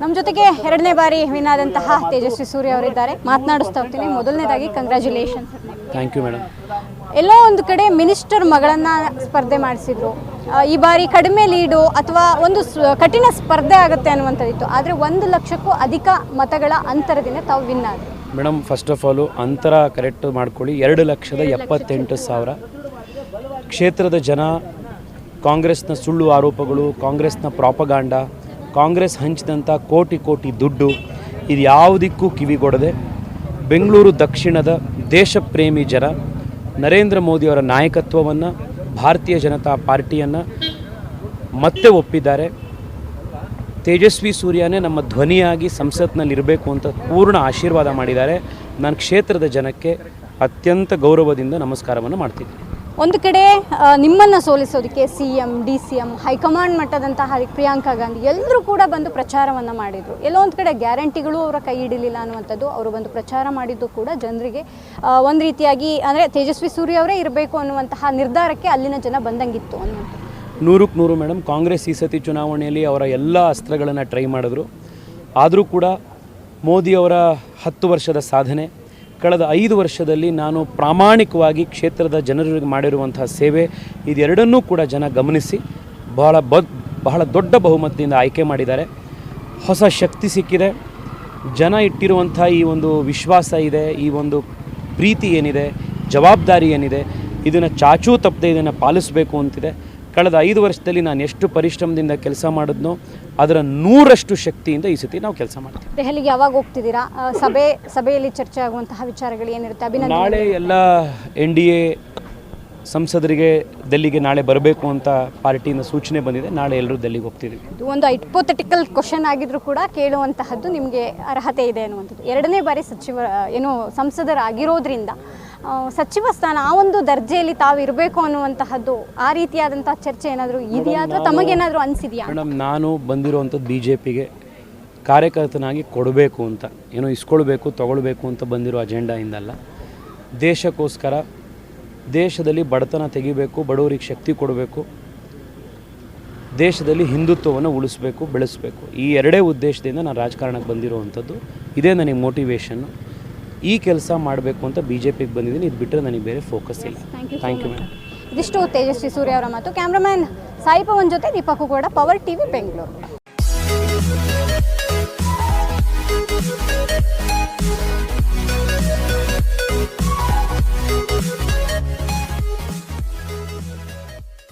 ನಮ್ಮ ಜೊತೆಗೆ ಎರಡನೇ ಬಾರಿ ವಿನ್ ಆದಂತಹ ತೇಜಸ್ವಿ ಸೂರ್ಯ ಅವರಿದ್ದಾರೆ. ಮಾತನಾಡಿಸ್ತಾ ಹೋಗ್ತೀನಿ. ಮೊದಲನೇದಾಗಿ ಕಂಗ್ರ್ಯಾಚುಲೇಷನ್ಸ್. Thank you madam. ಎಲ್ಲೋ ಒಂದು ಕಡೆ ಮಿನಿಸ್ಟರ್ ಮಗಳನ್ನು ಸ್ಪರ್ಧೆ ಮಾಡಿಸಿದ್ರು. ಈ ಬಾರಿ ಕಡಿಮೆ ಲೀಡು ಅಥವಾ ಒಂದು ಕಠಿಣ ಸ್ಪರ್ಧೆ ಆಗುತ್ತೆ ಅನ್ನುವಂಥದ್ದಿತ್ತು. ಆದರೆ 1 ಲಕ್ಷಕ್ಕೂ ಅಧಿಕ ಮತಗಳ ಅಂತರದಿಂದ ತಾವು ವಿನ್ ಆದರು. ಮೇಡಮ್, ಫಸ್ಟ್ ಆಫ್ ಆಲು ಅಂತರ ಕರೆಕ್ಟ್ ಮಾಡ್ಕೊಳ್ಳಿ. 2,78,000 ಕ್ಷೇತ್ರದ ಜನ ಕಾಂಗ್ರೆಸ್ನ ಸುಳ್ಳು ಆರೋಪಗಳು, ಕಾಂಗ್ರೆಸ್ನ ಪ್ರಾಪಗಾಂಡ, ಕಾಂಗ್ರೆಸ್ ಹಂಚಿದಂಥ ಕೋಟಿ ಕೋಟಿ ದುಡ್ಡು ಇದು ಯಾವುದಕ್ಕೂ ಕಿವಿಗೊಡದೆ ಬೆಂಗಳೂರು ದಕ್ಷಿಣದ ದೇಶಪ್ರೇಮಿ ಜನ ನರೇಂದ್ರ ಮೋದಿಯವರ ನಾಯಕತ್ವವನ್ನು, ಭಾರತೀಯ ಜನತಾ ಪಾರ್ಟಿಯನ್ನು ಮತ್ತೆ ಒಪ್ಪಿದ್ದಾರೆ. ತೇಜಸ್ವಿ ಸೂರ್ಯನೇ ನಮ್ಮ ಧ್ವನಿಯಾಗಿ ಸಂಸತ್ನಲ್ಲಿರಬೇಕು ಅಂತ ಪೂರ್ಣ ಆಶೀರ್ವಾದ ಮಾಡಿದ್ದಾರೆ. ನಾನು ಕ್ಷೇತ್ರದ ಜನಕ್ಕೆ ಅತ್ಯಂತ ಗೌರವದಿಂದ ನಮಸ್ಕಾರವನ್ನು ಮಾಡ್ತಿದ್ದೀನಿ. ಒಂದು ಕಡೆ ನಿಮ್ಮನ್ನು ಸೋಲಿಸೋದಕ್ಕೆ CM, DCM, ಹೈಕಮಾಂಡ್ ಮಟ್ಟದಂತಹ ಪ್ರಿಯಾಂಕಾ ಗಾಂಧಿ ಎಲ್ಲರೂ ಕೂಡ ಬಂದು ಪ್ರಚಾರವನ್ನು ಮಾಡಿದರು. ಎಲ್ಲೋ ಒಂದು ಕಡೆ ಗ್ಯಾರಂಟಿಗಳು ಅವರ ಕೈ ಹಿಡಿಲಿಲ್ಲ ಅನ್ನುವಂಥದ್ದು. ಅವರು ಬಂದು ಪ್ರಚಾರ ಮಾಡಿದ್ದು ಕೂಡ ಜನರಿಗೆ ಒಂದು ರೀತಿಯಾಗಿ ಅಂದರೆ ತೇಜಸ್ವಿ ಸೂರ್ಯ ಅವರೇ ಇರಬೇಕು ಅನ್ನುವಂತಹ ನಿರ್ಧಾರಕ್ಕೆ ಅಲ್ಲಿನ ಜನ ಬಂದಂಗಿತ್ತು ಅನ್ನುವಂಥದ್ದು. 100ಕ್ಕೆ 100 ಮೇಡಮ್. ಕಾಂಗ್ರೆಸ್ ಈ ಸತಿ ಚುನಾವಣೆಯಲ್ಲಿ ಅವರ ಎಲ್ಲ ಅಸ್ತ್ರಗಳನ್ನು ಟ್ರೈ ಮಾಡಿದ್ರು. ಆದರೂ ಕೂಡ ಮೋದಿಯವರ 10 ವರ್ಷದ ಸಾಧನೆ, ಕಳೆದ 5 ವರ್ಷದಲ್ಲಿ ನಾನು ಪ್ರಾಮಾಣಿಕವಾಗಿ ಕ್ಷೇತ್ರದ ಜನರಿಗೆ ಮಾಡಿರುವಂತಹ ಸೇವೆ, ಇದೆರಡನ್ನೂ ಕೂಡ ಜನ ಗಮನಿಸಿ ಬಹಳ ದೊಡ್ಡ ಬಹುಮತದಿಂದ ಆಯ್ಕೆ ಮಾಡಿದ್ದಾರೆ. ಹೊಸ ಶಕ್ತಿ ಸಿಕ್ಕಿದೆ. ಜನ ಇಟ್ಟಿರುವಂಥ ಈ ಒಂದು ವಿಶ್ವಾಸ ಇದೆ, ಈ ಒಂದು ಪ್ರೀತಿ ಏನಿದೆ, ಜವಾಬ್ದಾರಿ ಏನಿದೆ, ಇದನ್ನು ಚಾಚೂ ತಪ್ಪದೆ ಇದನ್ನು ಪಾಲಿಸಬೇಕು ಅಂತಿದೆ. ಕಳೆದ 5 ವರ್ಷದಲ್ಲಿ ನಾನು ಎಷ್ಟು ಪರಿಶ್ರಮದಿಂದ ಕೆಲಸ ಮಾಡಿದ್ನೋ ಅದರ 100ರಷ್ಟು ಶಕ್ತಿಯಿಂದ ಈ ಸತಿ ನಾವು ಕೆಲಸ ಮಾಡ್ತೀವಿ. ದೆಹಲಿಗೆ ಯಾವಾಗ ಹೋಗ್ತಿದ್ದೀರಾ? ಸಭೆಯಲ್ಲಿ ಚರ್ಚೆ ಆಗುವಂತಹ ವಿಚಾರಗಳು ಏನಿರುತ್ತೆ? ಅಭಿನಂದನೆ. ನಾಳೆ ಎಲ್ಲ NDA ಸಂಸದರಿಗೆ ಡೆಲ್ಲಿಗೆ ನಾಳೆ ಬರಬೇಕು ಅಂತ ಪಾರ್ಟಿಯಿಂದ ಸೂಚನೆ ಬಂದಿದೆ. ನಾಳೆ ಎಲ್ಲರೂ ಡೆಲ್ಲಿಗೆ ಹೋಗ್ತಿದ್ದೀವಿ. ಇದು ಒಂದು ಹೈಪೋಥೆಟಿಕಲ್ ಕ್ವಶನ್ ಆಗಿದ್ರೂ ಕೂಡ ಕೇಳುವಂತಹದ್ದು ನಿಮಗೆ ಅರ್ಹತೆ ಇದೆ ಅನ್ನುವಂಥದ್ದು. 2ನೇ ಬಾರಿ ಸಂಸದರಾಗಿರೋದ್ರಿಂದ ಸಚಿವ ಸ್ಥಾನ ಆ ಒಂದು ದರ್ಜೆಯಲ್ಲಿ ತಾವು ಇರಬೇಕು ಅನ್ನುವಂತಹದ್ದು ಆ ರೀತಿಯಾದಂಥ ಚರ್ಚೆ ಏನಾದರೂ ಇದೆಯಾ ಅಥವಾ ತಮಗೇನಾದರೂ ಅನಿಸಿದೆಯಾ? ಮೇಡಮ್, ನಾನು ಬಂದಿರುವಂಥದ್ದು BJPಗೆ ಕಾರ್ಯಕರ್ತನಾಗಿ ಕೊಡಬೇಕು ಅಂತ, ಏನೋ ಇಸ್ಕೊಳ್ಬೇಕು ತೊಗೊಳ್ಬೇಕು ಅಂತ ಬಂದಿರೋ ಅಜೆಂಡಾಯಿಂದಲ್ಲ. ದೇಶಕ್ಕೋಸ್ಕರ, ದೇಶದಲ್ಲಿ ಬಡತನ ತೆಗಿಬೇಕು, ಬಡವರಿಗೆ ಶಕ್ತಿ ಕೊಡಬೇಕು, ದೇಶದಲ್ಲಿ ಹಿಂದುತ್ವವನ್ನು ಉಳಿಸ್ಬೇಕು, ಬೆಳೆಸಬೇಕು, ಈ ಎರಡೇ ಉದ್ದೇಶದಿಂದ ನಾನು ರಾಜಕಾರಣಕ್ಕೆ ಬಂದಿರುವಂಥದ್ದು. ಇದೇ ನನಗೆ ಮೋಟಿವೇಶನ್ನು. ಈ ಕೆಲಸ ಮಾಡಬೇಕು ಅಂತ BJPಗೆ ಬಂದಿದ್ದೀನಿ. ಇದು ಬಿಟ್ಟರೆ ನನಗೆ ಬೇರೆ ಫೋಕಸ್ ಇಲ್ಲ. Thank you madam. ಇದಿಷ್ಟು ತೇಜಸ್ವಿ ಸೂರ್ಯ ಅವರ ಮಾತು. ಕ್ಯಾಮ್ರಾಮನ್ ಸಾಯಿ ಪವನ್ ಜೊತೆ ದೀಪಕ್ ಕೂಡ, ಪವರ್ TV ಬೆಂಗಳೂರು.